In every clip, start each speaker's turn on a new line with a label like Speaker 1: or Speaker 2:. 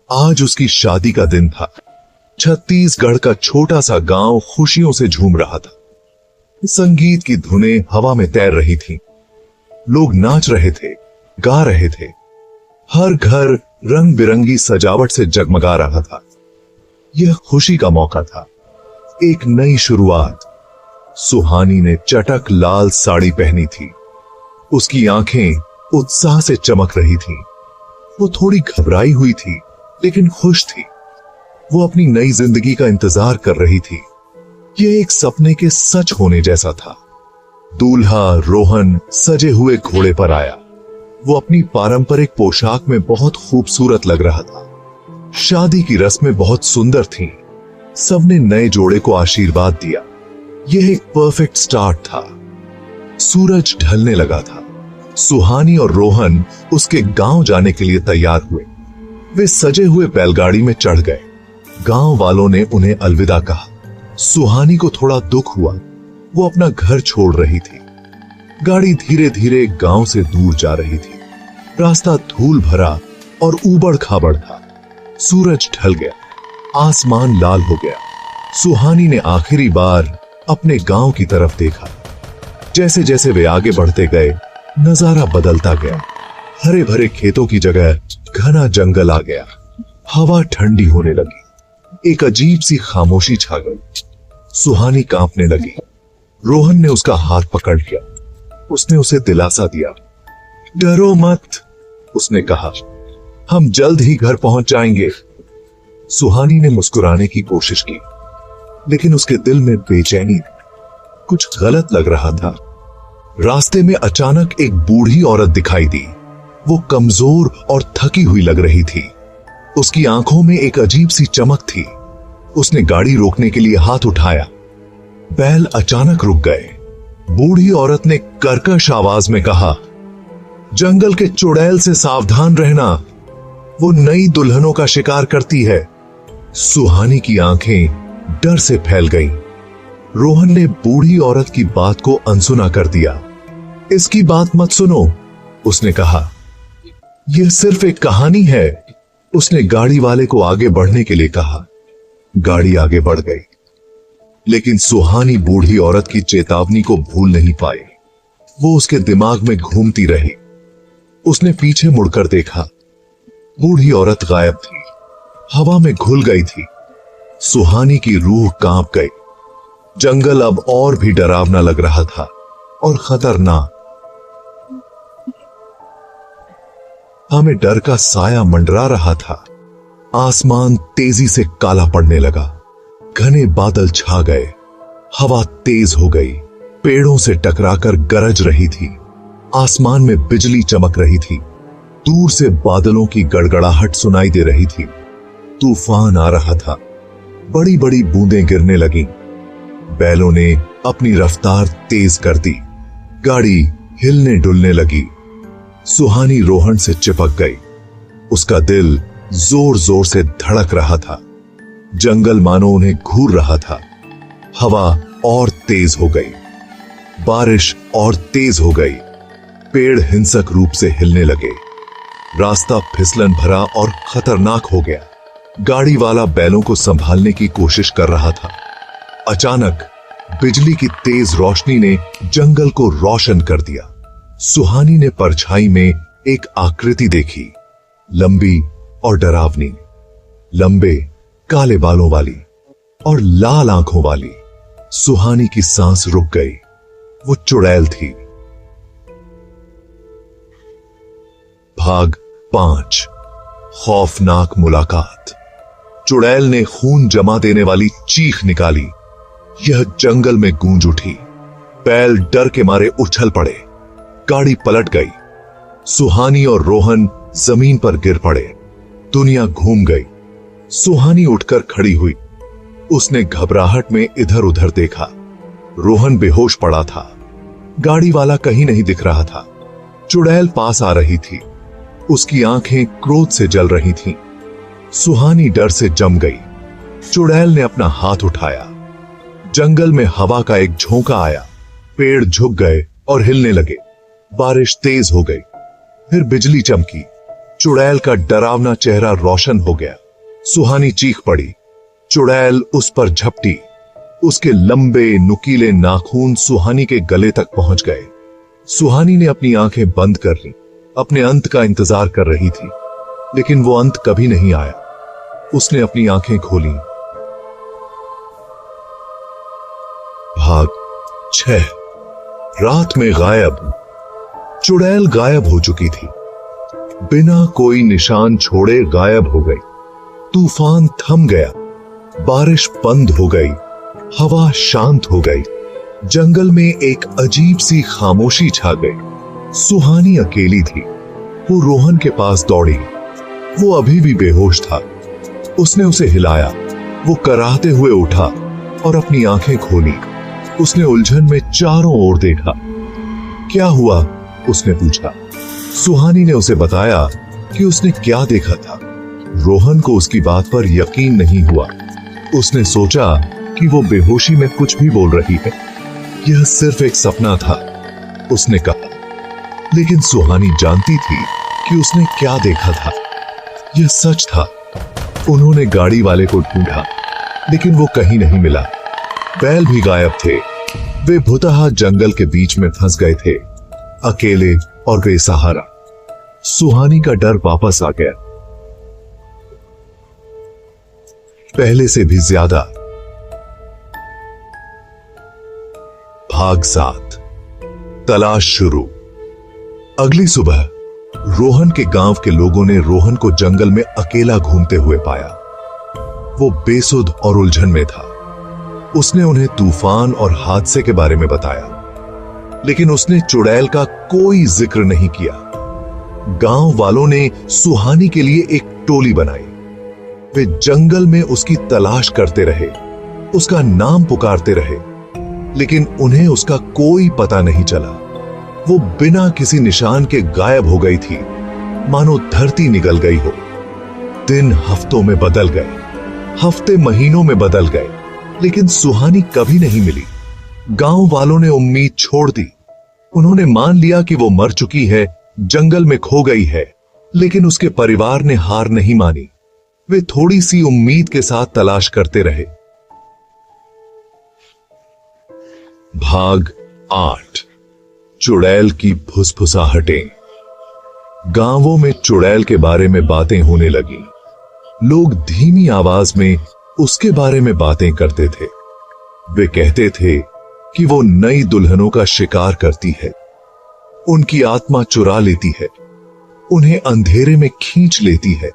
Speaker 1: आज उसकी शादी का दिन था। छत्तीसगढ़ का छोटा सा गांव खुशियों से झूम रहा था। संगीत की धुनें हवा में तैर रही थीं। लोग नाच रहे थे, गा रहे थे। हर घर रंग बिरंगी सजावट से जगमगा रहा था। यह खुशी का मौका था, एक नई शुरुआत। सुहानी ने चटक लाल साड़ी पहनी थी। उसकी आंखें उत्साह से चमक रही थीं। वो थोड़ी घबराई हुई थी, लेकिन खुश थी। वो अपनी नई जिंदगी का इंतजार कर रही थी। यह एक सपने के सच होने जैसा था। दूल्हा रोहन सजे हुए घोड़े पर आया। वो अपनी पारंपरिक पोशाक में बहुत खूबसूरत लग रहा था। शादी की रस्में बहुत सुंदर थीं। सबने नए जोड़े को आशीर्वाद दिया। यह एक परफेक्ट स्टार्ट था। सूरज ढलने लगा था। सुहानी और रोहन उसके गांव जाने के लिए तैयार हुए। वे सजे हुए बैलगाड़ी में चढ़ गए। गांव वालों ने उन्हें अलविदा कहा। सुहानी को थोड़ा दुख हुआ। वो अपना घर छोड़ रही थी। गाड़ी धीरे धीरे गांव से दूर जा रही थी। रास्ता धूल भरा और ऊबड़ खाबड़ था। सूरज ढल गया, आसमान लाल हो गया। सुहानी ने आखिरी बार अपने गांव की तरफ देखा। जैसे जैसे वे आगे बढ़ते गए, नजारा बदलता गया। हरे भरे खेतों की जगह घना जंगल आ गया। हवा ठंडी होने लगी। एक अजीब सी खामोशी छा गई। सुहानी कांपने लगी। रोहन ने उसका हाथ पकड़ लिया। उसने उसे दिलासा दिया। डरो मत, उसने कहा, हम जल्द ही घर पहुंच जाएंगे। सुहानी ने मुस्कुराने की कोशिश की, लेकिन उसके दिल में बेचैनी थी। कुछ गलत लग रहा था। रास्ते में अचानक एक बूढ़ी औरत दिखाई दी। वो कमजोर और थकी हुई लग रही थी। उसकी आंखों में एक अजीब सी चमक थी। उसने गाड़ी रोकने के लिए हाथ उठाया। बैल अचानक रुक गए। बूढ़ी औरत ने कर्कश आवाज में कहा, जंगल के चुड़ैल से सावधान रहना, वो नई दुल्हनों का शिकार करती है। सुहानी की आंखें डर से फैल गईं। रोहन ने बूढ़ी औरत की बात को अनसुना कर दिया। इसकी बात मत सुनो, उसने कहा, यह सिर्फ एक कहानी है। उसने गाड़ी वाले को आगे बढ़ने के लिए कहा। गाड़ी आगे बढ़ गई, लेकिन सुहानी बूढ़ी औरत की चेतावनी को भूल नहीं पाई। वो उसके दिमाग में घूमती रही। उसने पीछे मुड़कर देखा। बूढ़ी औरत गायब थी, हवा में घुल गई थी। सुहानी की रूह कांप गई। जंगल अब और भी डरावना लग रहा था और खतरनाक। हमें डर का साया मंडरा रहा था। आसमान तेजी से काला पड़ने लगा। घने बादल छा गए। हवा तेज हो गई। पेड़ों से टकराकर गरज रही थी। आसमान में बिजली चमक रही थी। दूर से बादलों की गड़गड़ाहट सुनाई दे रही थी। तूफान आ रहा था। बड़ी बड़ी बूंदें गिरने लगीं। बैलों ने अपनी रफ्तार तेज कर दी। गाड़ी हिलने डुलने लगी। सुहानी रोहन से चिपक गई। उसका दिल जोर जोर से धड़क रहा था। जंगल मानो उन्हें घूर रहा था। हवा और तेज हो गई। बारिश और तेज हो गई। पेड़ हिंसक रूप से हिलने लगे। रास्ता फिसलन भरा और खतरनाक हो गया। गाड़ी वाला बैलों को संभालने की कोशिश कर रहा था। अचानक बिजली की तेज रोशनी ने जंगल को रोशन कर दिया। सुहानी ने परछाई में एक आकृति देखी, लंबी और डरावनी। लंबे काले बालों वाली और लाल आंखों वाली। सुहानी की सांस रुक गई। वो चुड़ैल थी। भाग 5। खौफनाक मुलाकात। चुड़ैल ने खून जमा देने वाली चीख निकाली। यह जंगल में गूंज उठी। बैल डर के मारे उछल पड़े। गाड़ी पलट गई। सुहानी और रोहन जमीन पर गिर पड़े। दुनिया घूम गई। सुहानी उठकर खड़ी हुई। उसने घबराहट में इधर उधर देखा। रोहन बेहोश पड़ा था। गाड़ी वाला कहीं नहीं दिख रहा था। चुड़ैल पास आ रही थी। उसकी आंखें क्रोध से जल रही थीं। सुहानी डर से जम गई। चुड़ैल ने अपना हाथ उठाया। जंगल में हवा का एक झोंका आया। पेड़ झुक गए और हिलने लगे। बारिश तेज हो गई। फिर बिजली चमकी। चुड़ैल का डरावना चेहरा रोशन हो गया। सुहानी चीख पड़ी। चुड़ैल उस पर झपटी। उसके लंबे नुकीले नाखून सुहानी के गले तक पहुंच गए। सुहानी ने अपनी आंखें बंद कर ली। अपने अंत का इंतजार कर रही थी, लेकिन वो अंत कभी नहीं आया। उसने अपनी आंखें खोली। भाग 6। रात में गायब। चुड़ैल गायब हो चुकी थी। बिना कोई निशान छोड़े गायब हो गई। तूफान थम गया। बारिश बंद हो गई। हवा शांत हो गई। जंगल में एक अजीब सी खामोशी छा गई। सुहानी अकेली थी। वो रोहन के पास दौड़ी। वो अभी भी बेहोश था। उसने उसे हिलाया। वो कराहते हुए उठा और अपनी आंखें खोली। उसने उलझन में चारों ओर देखा। क्या हुआ? उसने पूछा। सुहानी ने उसे बताया कि उसने क्या देखा था। रोहन को उसकी बात पर यकीन नहीं हुआ। उसने सोचा कि वो बेहोशी में कुछ भी बोल रही है। यह सिर्फ एक सपना था, उसने कहा। लेकिन सुहानी जानती थी कि उसने क्या देखा था। यह सच था। उन्होंने गाड़ी वाले को ढूंढा, लेकिन वो कहीं नहीं मिला। बैल भी गायब थे। वे भुतहा जंगल के बीच में फंस गए थे, अकेले और बेसहारा। सुहानी का डर वापस आ गया, पहले से भी ज्यादा। भाग 7। तलाश शुरू। अगली सुबह रोहन के गांव के लोगों ने रोहन को जंगल में अकेला घूमते हुए पाया। वो बेसुध और उलझन में था। उसने उन्हें तूफान और हादसे के बारे में बताया, लेकिन उसने चुड़ैल का कोई जिक्र नहीं किया। गांव वालों ने सुहानी के लिए एक टोली बनाई। वे जंगल में उसकी तलाश करते रहे, उसका नाम पुकारते रहे, लेकिन उन्हें उसका कोई पता नहीं चला। वो बिना किसी निशान के गायब हो गई थी, मानो धरती निगल गई हो। दिन हफ्तों में बदल गए, हफ्ते महीनों में बदल गए, लेकिन सुहानी कभी नहीं मिली। गांव वालों ने उम्मीद छोड़ दी। उन्होंने मान लिया कि वो मर चुकी है, जंगल में खो गई है, लेकिन उसके परिवार ने हार नहीं मानी। वे थोड़ी सी उम्मीद के साथ तलाश करते रहे। भाग 8। चुड़ैल की फुसफुसाहटें। गांवों में चुड़ैल के बारे में बातें होने लगी। लोग धीमी आवाज में उसके बारे में बातें करते थे। वे कहते थे कि वो नई दुल्हनों का शिकार करती है, उनकी आत्मा चुरा लेती है, उन्हें अंधेरे में खींच लेती है।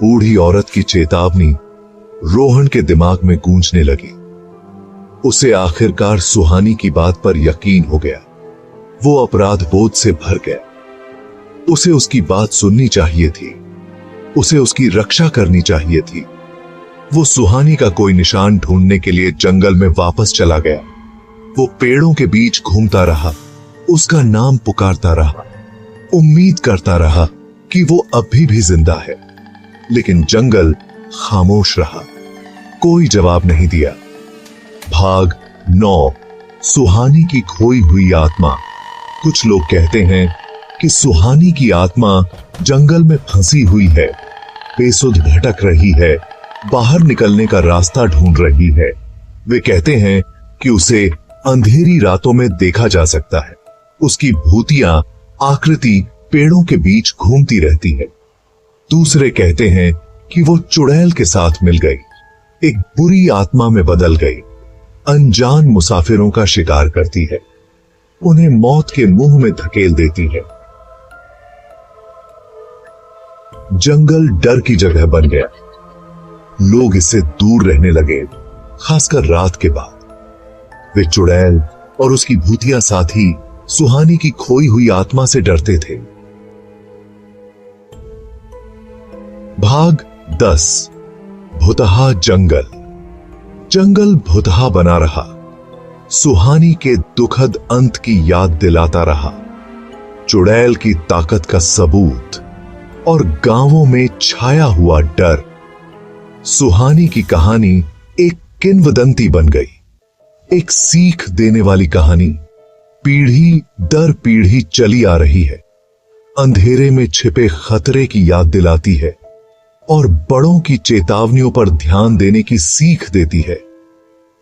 Speaker 1: बूढ़ी औरत की चेतावनी रोहन के दिमाग में गूंजने लगी। उसे आखिरकार सुहानी की बात पर यकीन हो गया। वो अपराध बोध से भर गया। उसे उसकी बात सुननी चाहिए थी। उसे उसकी रक्षा करनी चाहिए थी। वो सुहानी का कोई निशान ढूंढने के लिए जंगल में वापस चला गया। वो पेड़ों के बीच घूमता रहा, उसका नाम पुकारता रहा, उम्मीद करता रहा कि वो अभी भी जिंदा है। लेकिन जंगल खामोश रहा, कोई जवाब नहीं दिया। भाग 9। सुहानी की खोई हुई आत्मा। कुछ लोग कहते हैं कि सुहानी की आत्मा जंगल में फंसी हुई है, बेसुध भटक रही है, बाहर निकलने का रास्ता ढूंढ रही है। वे कहते हैं कि उसे अंधेरी रातों में देखा जा सकता है। उसकी भूतियां आकृति पेड़ों के बीच घूमती रहती है। दूसरे कहते हैं कि वो चुड़ैल के साथ मिल गई, एक बुरी आत्मा में बदल गई, अनजान मुसाफिरों का शिकार करती है, उन्हें मौत के मुंह में धकेल देती है। जंगल डर की जगह बन गया। लोग इससे दूर रहने लगे, खासकर रात के बाद। वे चुड़ैल और उसकी भूतिया साथी सुहानी की खोई हुई आत्मा से डरते थे। भाग 10। भुतहा जंगल। जंगल भुतहा बना रहा, सुहानी के दुखद अंत की याद दिलाता रहा, चुड़ैल की ताकत का सबूत और गांवों में छाया हुआ डर। सुहानी की कहानी एक किंवदंती बन गई, एक सीख देने वाली कहानी, पीढ़ी दर पीढ़ी चली आ रही है। अंधेरे में छिपे खतरे की याद दिलाती है और बड़ों की चेतावनियों पर ध्यान देने की सीख देती है।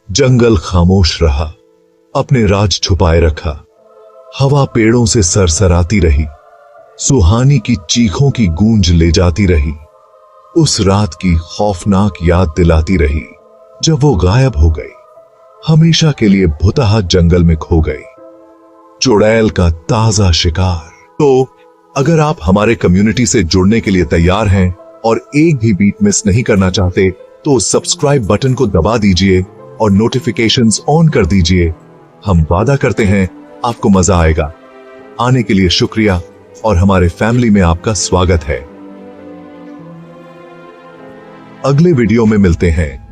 Speaker 1: जंगल खामोश रहा, अपने राज छुपाए रखा। हवा पेड़ों से सरसराती रही, सुहानी की चीखों की गूंज ले जाती रही। उस रात की खौफनाक याद दिलाती रही जब वो गायब हो गई, हमेशा के लिए भुतहा जंगल में खो गई। चुड़ैल का ताजा शिकार। तो अगर आप हमारे कम्युनिटी से जुड़ने के लिए तैयार हैं और एक भी बीट मिस नहीं करना चाहते तो सब्सक्राइब बटन को दबा दीजिए और नोटिफिकेशंस ऑन कर दीजिए। हम वादा करते हैं आपको मजा आएगा। आने के लिए शुक्रिया और हमारे फैमिली में आपका स्वागत है। अगले वीडियो में मिलते हैं।